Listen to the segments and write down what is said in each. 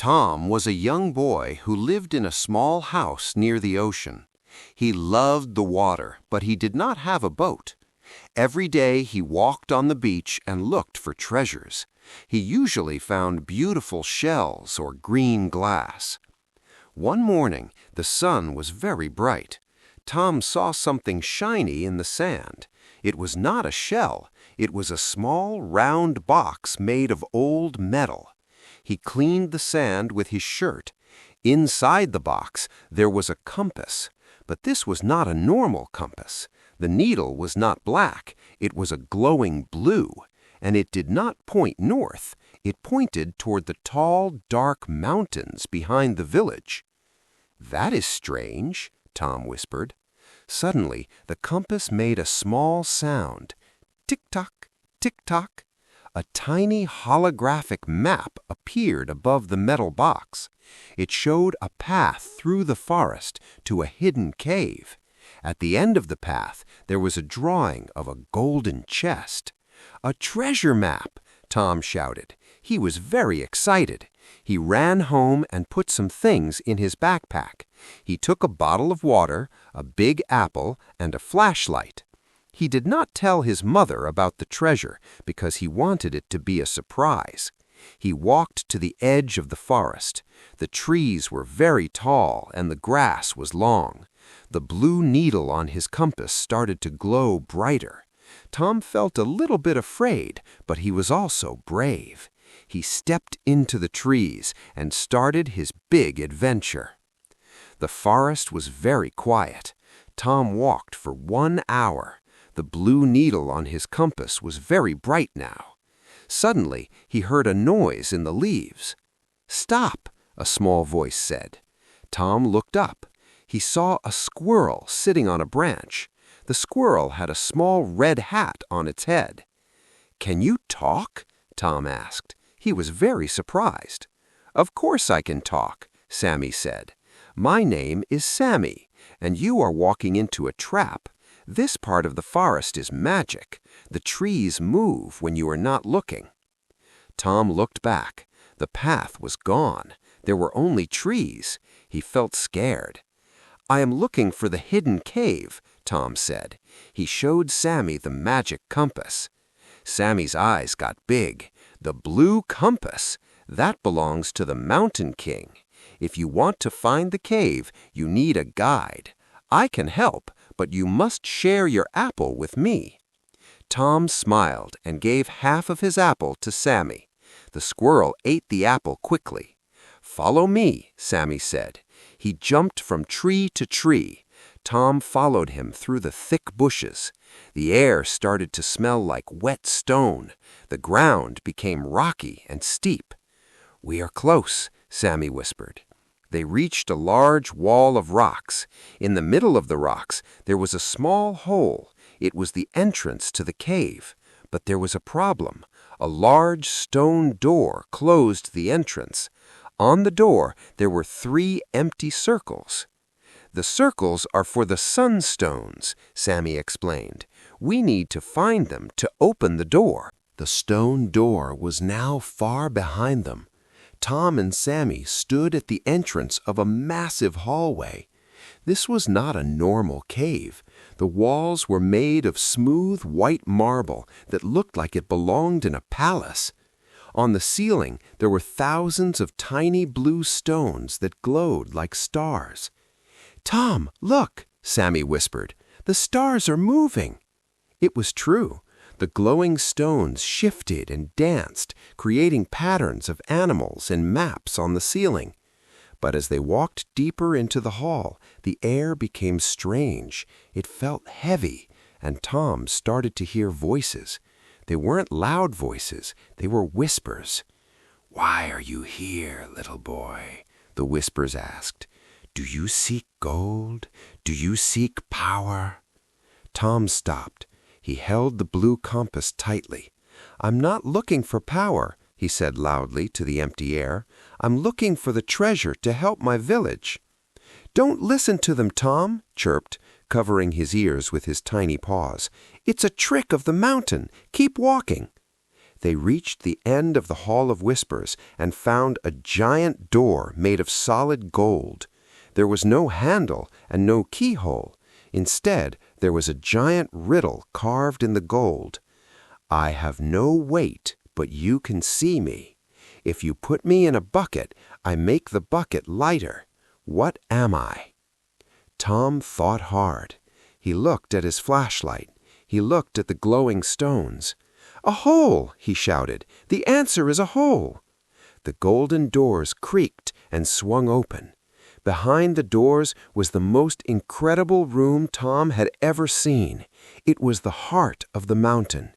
Tom was a young boy who lived in a small house near the ocean. He loved the water, but he did not have a boat. Every day he walked on the beach and looked for treasures. He usually found beautiful shells or green glass. One morning, the sun was very bright. Tom saw something shiny in the sand. It was not a shell. It was a small, round box made of old metal. He cleaned the sand with his shirt. Inside the box, there was a compass. But this was not a normal compass. The needle was not black. It was a glowing blue. And it did not point north. It pointed toward the tall, dark mountains behind the village. "That is strange," Tom whispered. Suddenly, the compass made a small sound. Tick-tock, tick-tock. A tiny holographic map appeared above the metal box. It showed a path through the forest to a hidden cave. At the end of the path, there was a drawing of a golden chest. "A treasure map!" Tom shouted. He was very excited. He ran home and put some things in his backpack. He took a bottle of water, a big apple, and a flashlight. He did not tell his mother about the treasure because he wanted it to be a surprise. He walked to the edge of the forest. The trees were very tall and the grass was long. The blue needle on his compass started to glow brighter. Tom felt a little bit afraid, but he was also brave. He stepped into the trees and started his big adventure. The forest was very quiet. Tom walked for 1 hour. The blue needle on his compass was very bright now. Suddenly, he heard a noise in the leaves. "Stop," a small voice said. Tom looked up. He saw a squirrel sitting on a branch. The squirrel had a small red hat on its head. "Can you talk?" Tom asked. He was very surprised. "Of course I can talk," Sammy said. "My name is Sammy, and you are walking into a trap. This part of the forest is magic. The trees move when you are not looking." Tom looked back. The path was gone. There were only trees. He felt scared. "I am looking for the hidden cave," Tom said. He showed Sammy the magic compass. Sammy's eyes got big. "The blue compass! That belongs to the Mountain King. If you want to find the cave, you need a guide. I can help, but you must share your apple with me." Tom smiled and gave half of his apple to Sammy. The squirrel ate the apple quickly. "Follow me," Sammy said. He jumped from tree to tree. Tom followed him through the thick bushes. The air started to smell like wet stone. The ground became rocky and steep. "We are close," Sammy whispered. They reached a large wall of rocks. In the middle of the rocks, there was a small hole. It was the entrance to the cave. But there was a problem. A large stone door closed the entrance. On the door, there were 3 empty circles. "The circles are for the sunstones," Sammy explained. "We need to find them to open the door." The stone door was now far behind them. Tom and Sammy stood at the entrance of a massive hallway. This was not a normal cave. The walls were made of smooth white marble that looked like it belonged in a palace. On the ceiling, there were thousands of tiny blue stones that glowed like stars. "Tom, look," Sammy whispered. "The stars are moving." It was true. The glowing stones shifted and danced, creating patterns of animals and maps on the ceiling. But as they walked deeper into the hall, the air became strange. It felt heavy, and Tom started to hear voices. They weren't loud voices, they were whispers. "Why are you here, little boy?" the whispers asked. "Do you seek gold? Do you seek power?" Tom stopped. He held the blue compass tightly. "I'm not looking for power," he said loudly to the empty air. "I'm looking for the treasure to help my village." "Don't listen to them, Tom," chirped, covering his ears with his tiny paws. "It's a trick of the mountain. Keep walking." They reached the end of the Hall of Whispers and found a giant door made of solid gold. There was no handle and no keyhole. Instead, there was a giant riddle carved in the gold. "I have no weight, but you can see me. If you put me in a bucket, I make the bucket lighter. What am I?" Tom thought hard. He looked at his flashlight. He looked at the glowing stones. "A hole!" he shouted. "The answer is a hole!" The golden doors creaked and swung open. Behind the doors was the most incredible room Tom had ever seen. It was the heart of the mountain.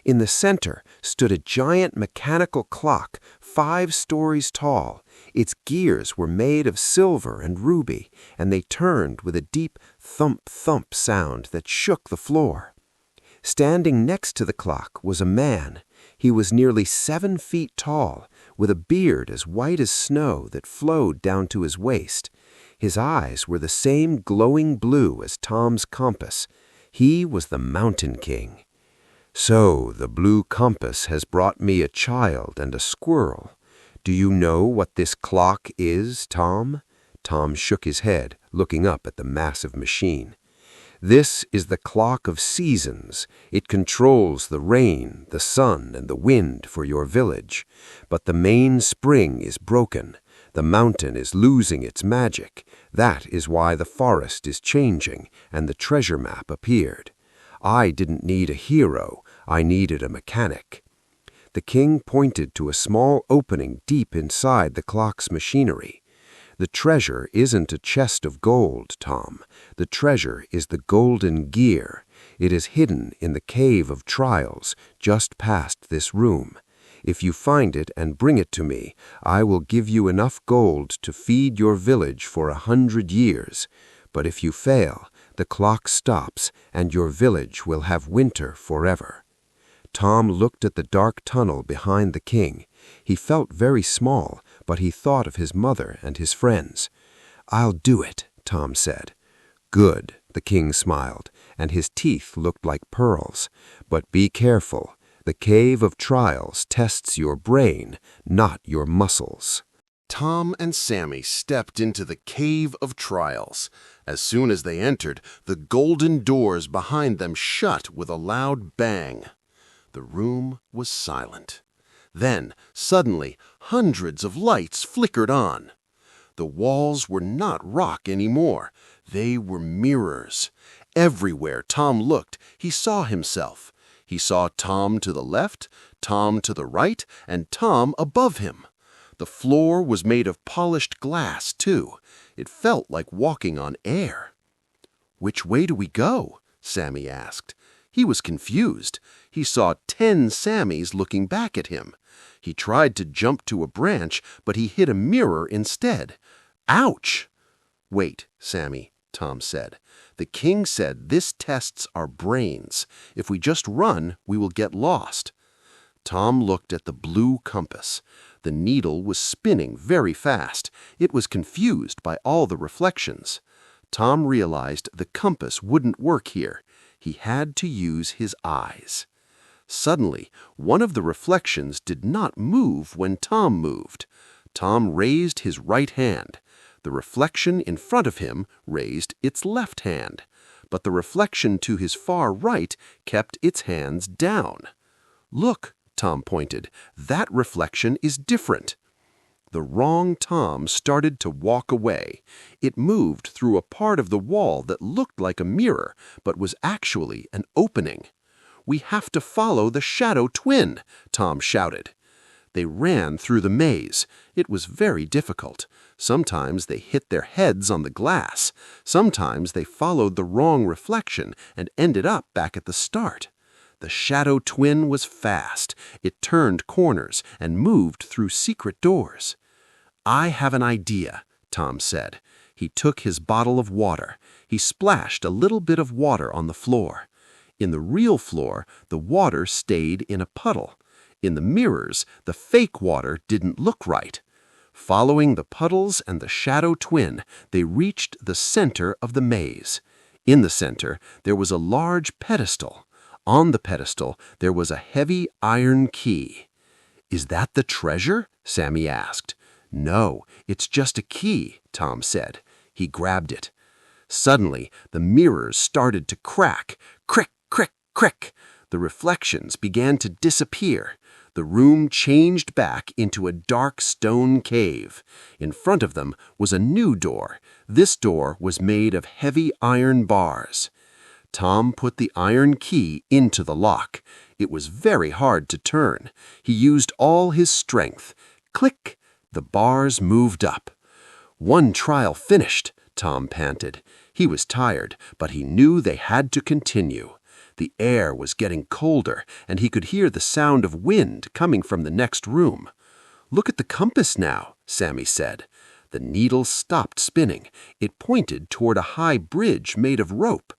In the center stood a giant mechanical clock, 5 stories tall. Its gears were made of silver and ruby, and they turned with a deep thump-thump sound that shook the floor. Standing next to the clock was a man. He was nearly 7 feet tall, with a beard as white as snow that flowed down to his waist. His eyes were the same glowing blue as Tom's compass. He was the Mountain King. "So the blue compass has brought me a child and a squirrel. Do you know what this clock is, Tom?" Tom shook his head, looking up at the massive machine. "This is the clock of seasons. It controls the rain, the sun, and the wind for your village. But the main spring is broken. The mountain is losing its magic. That is why the forest is changing, and the treasure map appeared. I didn't need a hero. I needed a mechanic." The king pointed to a small opening deep inside the clock's machinery. "The treasure isn't a chest of gold, Tom. The treasure is the golden gear. It is hidden in the Cave of Trials, just past this room. If you find it and bring it to me, I will give you enough gold to feed your village for 100 years. But if you fail, the clock stops, and your village will have winter forever." Tom looked at the dark tunnel behind the king. He felt very small, but he thought of his mother and his friends. "I'll do it," Tom said. "Good," the king smiled, and his teeth looked like pearls. "But be careful. The Cave of Trials tests your brain, not your muscles." Tom and Sammy stepped into the Cave of Trials. As soon as they entered, the golden doors behind them shut with a loud bang. The room was silent. Then, suddenly, hundreds of lights flickered on. The walls were not rock anymore. They were mirrors. Everywhere Tom looked, he saw himself. He saw Tom to the left, Tom to the right, and Tom above him. The floor was made of polished glass, too. It felt like walking on air. "Which way do we go?" Sammy asked. He was confused. He saw 10 Sammys looking back at him. He tried to jump to a branch, but he hit a mirror instead. "Ouch!" "Wait, Sammy," Tom said. "The king said this tests our brains. If we just run, we will get lost." Tom looked at the blue compass. The needle was spinning very fast. It was confused by all the reflections. Tom realized the compass wouldn't work here. He had to use his eyes. Suddenly, one of the reflections did not move when Tom moved. Tom raised his right hand. The reflection in front of him raised its left hand, but the reflection to his far right kept its hands down. "Look," Tom pointed, "that reflection is different." The wrong Tom started to walk away. It moved through a part of the wall that looked like a mirror, but was actually an opening. "We have to follow the shadow twin," Tom shouted. They ran through the maze. It was very difficult. Sometimes they hit their heads on the glass. Sometimes they followed the wrong reflection and ended up back at the start. The shadow twin was fast. It turned corners and moved through secret doors. "I have an idea," Tom said. He took his bottle of water. He splashed a little bit of water on the floor. In the real floor, the water stayed in a puddle. In the mirrors, the fake water didn't look right. Following the puddles and the shadow twin, they reached the center of the maze. In the center, there was a large pedestal. On the pedestal, there was a heavy iron key. "Is that the treasure?" Sammy asked. "No, it's just a key," Tom said. He grabbed it. Suddenly, the mirrors started to crack. Crick, crick, crick. The reflections began to disappear. The room changed back into a dark stone cave. In front of them was a new door. This door was made of heavy iron bars. Tom put the iron key into the lock. It was very hard to turn. He used all his strength. Click! The bars moved up. "One trial finished," Tom panted. He was tired, but he knew they had to continue. The air was getting colder, and he could hear the sound of wind coming from the next room. "Look at the compass now," Sammy said. The needle stopped spinning. It pointed toward a high bridge made of rope.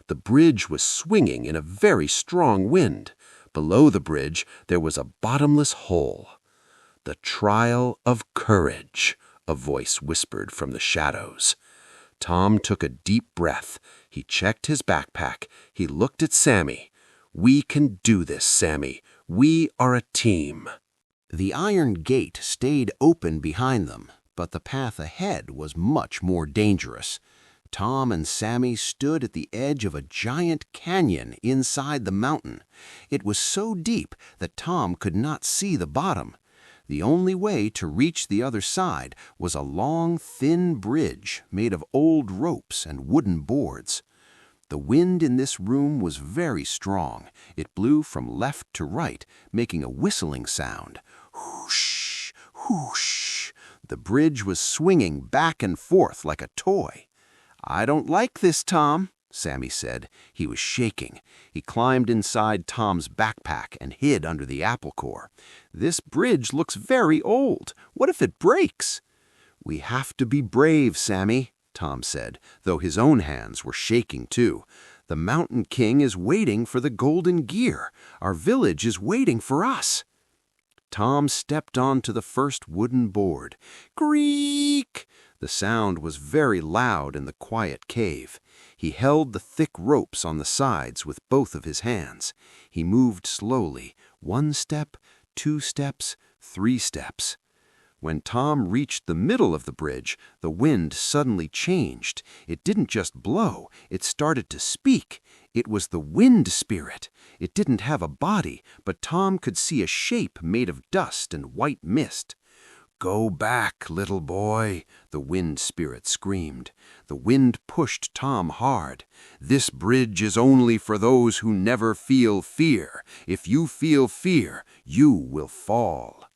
The bridge was swinging in a very strong wind. Below the bridge, there was a bottomless hole. "The trial of courage," a voice whispered from the shadows. Tom took a deep breath. He checked his backpack. He looked at Sammy. "We can do this, Sammy. We are a team." The iron gate stayed open behind them, but the path ahead was much more dangerous. Tom and Sammy stood at the edge of a giant canyon inside the mountain. It was so deep that Tom could not see the bottom. The only way to reach the other side was a long, thin bridge made of old ropes and wooden boards. The wind in this room was very strong. It blew from left to right, making a whistling sound. Whoosh, whoosh. The bridge was swinging back and forth like a toy. "I don't like this, Tom," Sammy said. He was shaking. He climbed inside Tom's backpack and hid under the apple core. "This bridge looks very old. What if it breaks?" "We have to be brave, Sammy," Tom said, though his own hands were shaking too. "The Mountain King is waiting for the golden gear. Our village is waiting for us." Tom stepped onto the first wooden board. Creak! The sound was very loud in the quiet cave. He held the thick ropes on the sides with both of his hands. He moved slowly, 1 step, 2 steps, 3 steps. When Tom reached the middle of the bridge, the wind suddenly changed. It didn't just blow, it started to speak. It was the wind spirit. It didn't have a body, but Tom could see a shape made of dust and white mist. "Go back, little boy," the wind spirit screamed. The wind pushed Tom hard. "This bridge is only for those who never feel fear. If you feel fear, you will fall."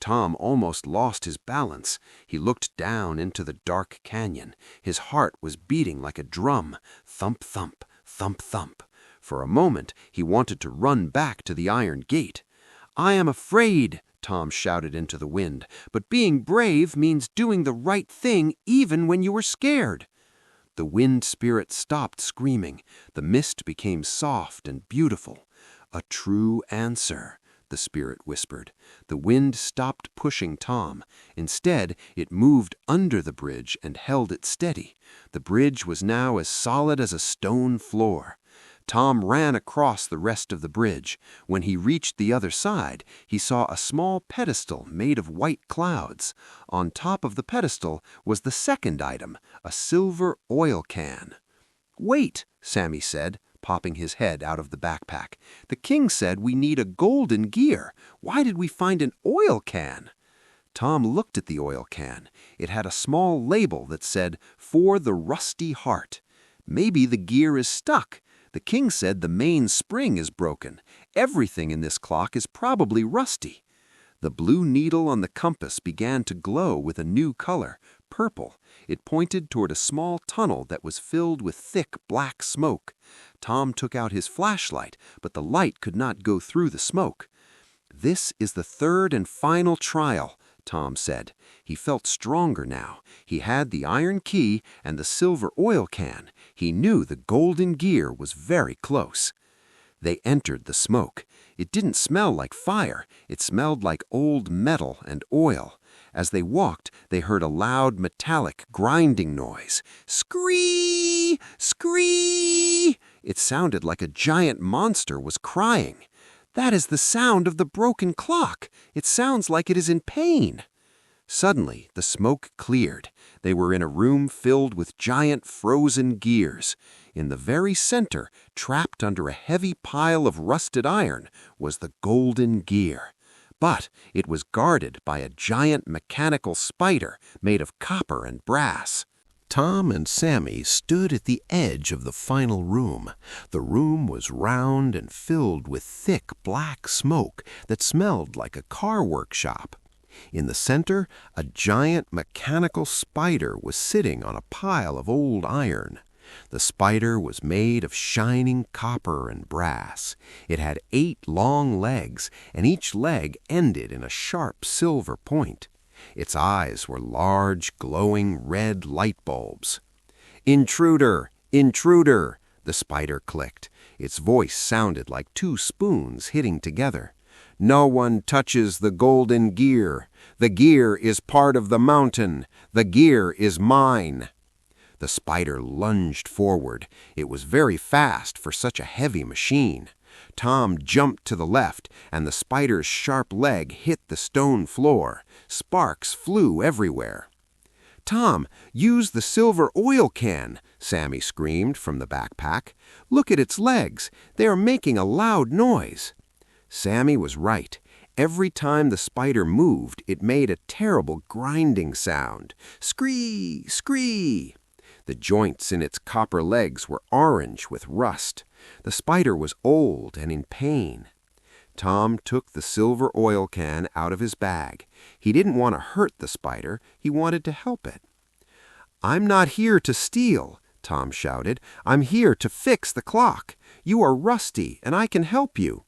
Tom almost lost his balance. He looked down into the dark canyon. His heart was beating like a drum. Thump, thump, thump, thump. For a moment, he wanted to run back to the iron gate. "I am afraid," Tom shouted into the wind, "but being brave means doing the right thing even when you are scared." The wind spirit stopped screaming. The mist became soft and beautiful. "A true answer," the spirit whispered. The wind stopped pushing Tom. Instead, it moved under the bridge and held it steady. The bridge was now as solid as a stone floor. Tom ran across the rest of the bridge. When he reached the other side, he saw a small pedestal made of white clouds. On top of the pedestal was the second item, a silver oil can. "Wait," Sammy said, popping his head out of the backpack. "The king said we need a golden gear. Why did we find an oil can?" Tom looked at the oil can. It had a small label that said, "For the rusty heart." Maybe the gear is stuck. The king said the main spring is broken. Everything in this clock is probably rusty. The blue needle on the compass began to glow with a new color, purple. It pointed toward a small tunnel that was filled with thick black smoke. Tom took out his flashlight, but the light could not go through the smoke. "This is the third and final trial," Tom said. He felt stronger now. He had the iron key and the silver oil can. He knew the golden gear was very close. They entered the smoke. It didn't smell like fire. It smelled like old metal and oil. As they walked, they heard a loud metallic grinding noise. Scree! Scree! It sounded like a giant monster was crying. That is the sound of the broken clock. It sounds like it is in pain. Suddenly, the smoke cleared. They were in a room filled with giant frozen gears. In the very center, trapped under a heavy pile of rusted iron, was the golden gear. But it was guarded by a giant mechanical spider made of copper and brass. Tom and Sammy stood at the edge of the final room. The room was round and filled with thick black smoke that smelled like a car workshop. In the center, a giant mechanical spider was sitting on a pile of old iron. The spider was made of shining copper and brass. It had 8 long legs, and each leg ended in a sharp silver point. Its eyes were large, glowing red light bulbs. "Intruder! Intruder!" the spider clicked. Its voice sounded like 2 spoons hitting together. "No one touches the golden gear. The gear is part of the mountain. The gear is mine." The spider lunged forward. It was very fast for such a heavy machine. Tom jumped to the left, and the spider's sharp leg hit the stone floor. Sparks flew everywhere. "Tom, use the silver oil can," Sammy screamed from the backpack. "Look at its legs. They are making a loud noise." Sammy was right. Every time the spider moved, it made a terrible grinding sound. Scree! Scree! The joints in its copper legs were orange with rust. The spider was old and in pain. Tom took the silver oil can out of his bag. He didn't want to hurt the spider. He wanted to help it. "I'm not here to steal," Tom shouted. "I'm here to fix the clock. You are rusty, and I can help you."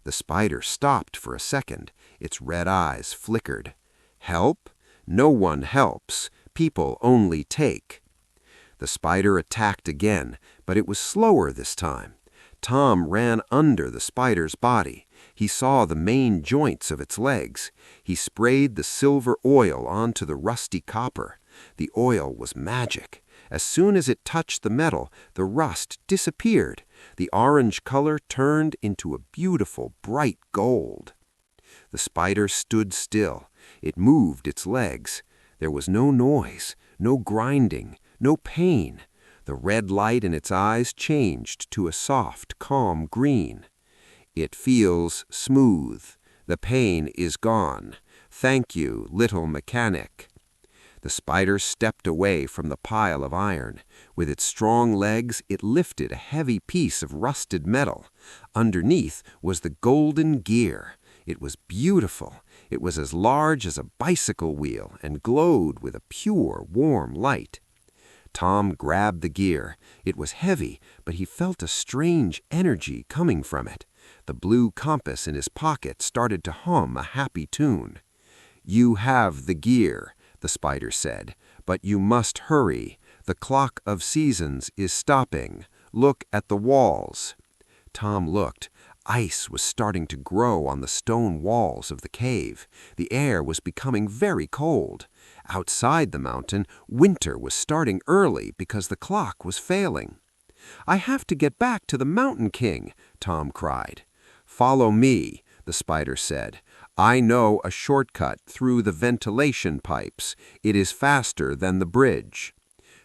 The spider stopped for a second. Its red eyes flickered. "Help? No one helps. People only take." The spider attacked again, but it was slower this time. Tom ran under the spider's body. He saw the main joints of its legs. He sprayed the silver oil onto the rusty copper. The oil was magic. As soon as it touched the metal, the rust disappeared. The orange color turned into a beautiful, bright gold. The spider stood still. It moved its legs. There was no noise, no grinding, no pain. The red light in its eyes changed to a soft, calm green. "It feels smooth. The pain is gone. Thank you, little mechanic." The spider stepped away from the pile of iron. With its strong legs, it lifted a heavy piece of rusted metal. Underneath was the golden gear. It was beautiful. It was as large as a bicycle wheel and glowed with a pure, warm light. Tom grabbed the gear. It was heavy, but he felt a strange energy coming from it. The blue compass in his pocket started to hum a happy tune. "You have the gear," the spider said, "but you must hurry. The clock of seasons is stopping. Look at the walls." Tom looked. Ice was starting to grow on the stone walls of the cave. The air was becoming very cold. Outside the mountain, winter was starting early because the clock was failing. "I have to get back to the Mountain King," Tom cried. "Follow me," the spider said. "I know a shortcut through the ventilation pipes. It is faster than the bridge."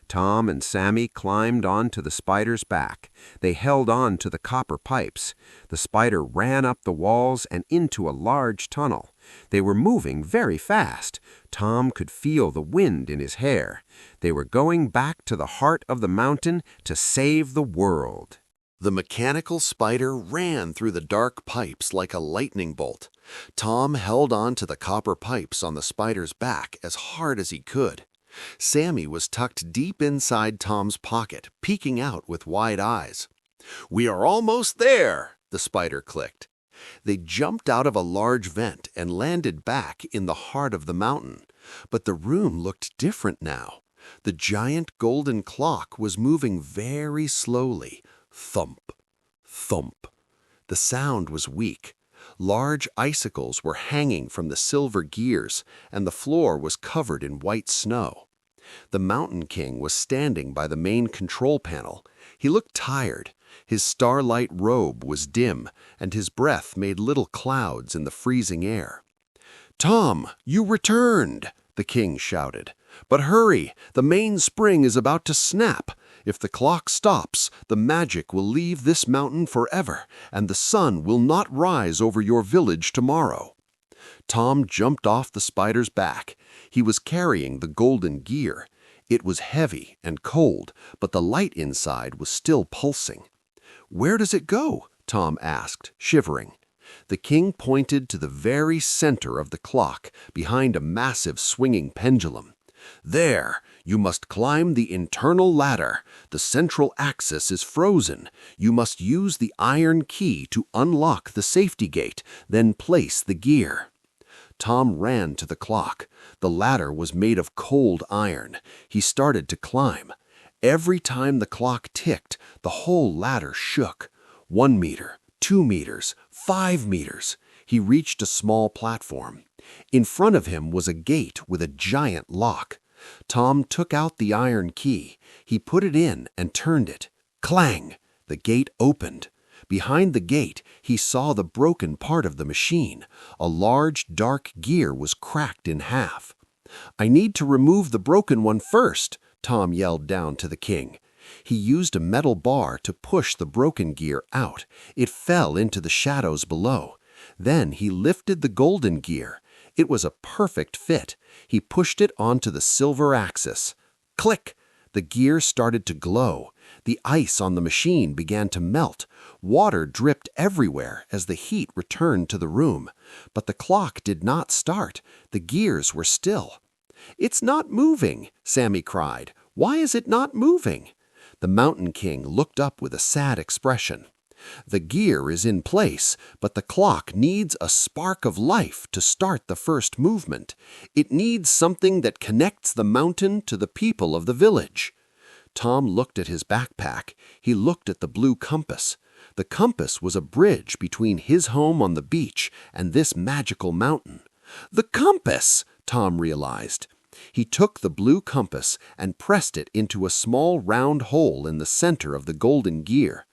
Tom and Sammy climbed onto the spider's back. They held on to the copper pipes. The spider ran up the walls and into a large tunnel. They were moving very fast. Tom could feel the wind in his hair. They were going back to the heart of the mountain to save the world. The mechanical spider ran through the dark pipes like a lightning bolt. Tom held on to the copper pipes on the spider's back as hard as he could. Sammy was tucked deep inside Tom's pocket, peeking out with wide eyes. "We are almost there," the spider clicked. They jumped out of a large vent and landed back in the heart of the mountain. But the room looked different now. The giant golden clock was moving very slowly. Thump, thump. The sound was weak. Large icicles were hanging from the silver gears, and the floor was covered in white snow. The Mountain King was standing by the main control panel. He looked tired. His starlight robe was dim, and his breath made little clouds in the freezing air. "Tom, you returned!" the king shouted. "But hurry, the mainspring is about to snap. If the clock stops, the magic will leave this mountain forever, and the sun will not rise over your village tomorrow." Tom jumped off the spider's back. He was carrying the golden gear. It was heavy and cold, but the light inside was still pulsing. "Where does it go?" Tom asked, shivering. The king pointed to the very center of the clock, behind a massive swinging pendulum. "There, you must climb the internal ladder. The central axis is frozen. You must use the iron key to unlock the safety gate, then place the gear." Tom ran to the clock. The ladder was made of cold iron. He started to climb. Every time the clock ticked, the whole ladder shook. 1 meter, 2 meters, 5 meters. He reached a small platform. In front of him was a gate with a giant lock. Tom took out the iron key. He put it in and turned it. Clang! The gate opened. Behind the gate, he saw the broken part of the machine. A large, dark gear was cracked in half. "I need to remove the broken one first," Tom yelled down to the king. He used a metal bar to push the broken gear out. It fell into the shadows below. Then he lifted the golden gear. It was a perfect fit. He pushed it onto the silver axis. Click! The gear started to glow. The ice on the machine began to melt. Water dripped everywhere as the heat returned to the room. But the clock did not start. The gears were still. "It's not moving," Sammy cried. "Why is it not moving?" The Mountain King looked up with a sad expression. "The gear is in place, but the clock needs a spark of life to start the first movement. It needs something that connects the mountain to the people of the village." Tom looked at his backpack. He looked at the blue compass. The compass was a bridge between his home on the beach and this magical mountain. "The compass!" Tom realized. He took the blue compass and pressed it into a small round hole in the center of the golden gear.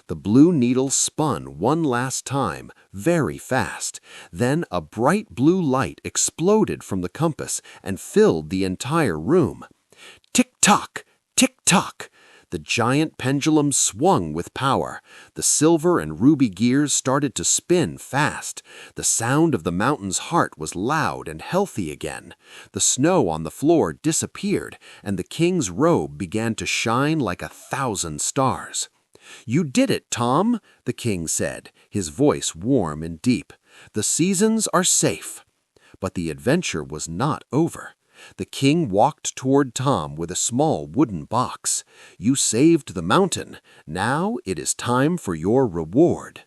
The blue needle spun one last time, very fast. Then a bright blue light exploded from the compass and filled the entire room. Tick-tock! Tick-tock! The giant pendulum swung with power. The silver and ruby gears started to spin fast. The sound of the mountain's heart was loud and healthy again. The snow on the floor disappeared, and the king's robe began to shine like 1,000 stars. "You did it, Tom," the king said, his voice warm and deep. "The seasons are safe." But the adventure was not over. The king walked toward Tom with a small wooden box. "You saved the mountain. Now it is time for your reward."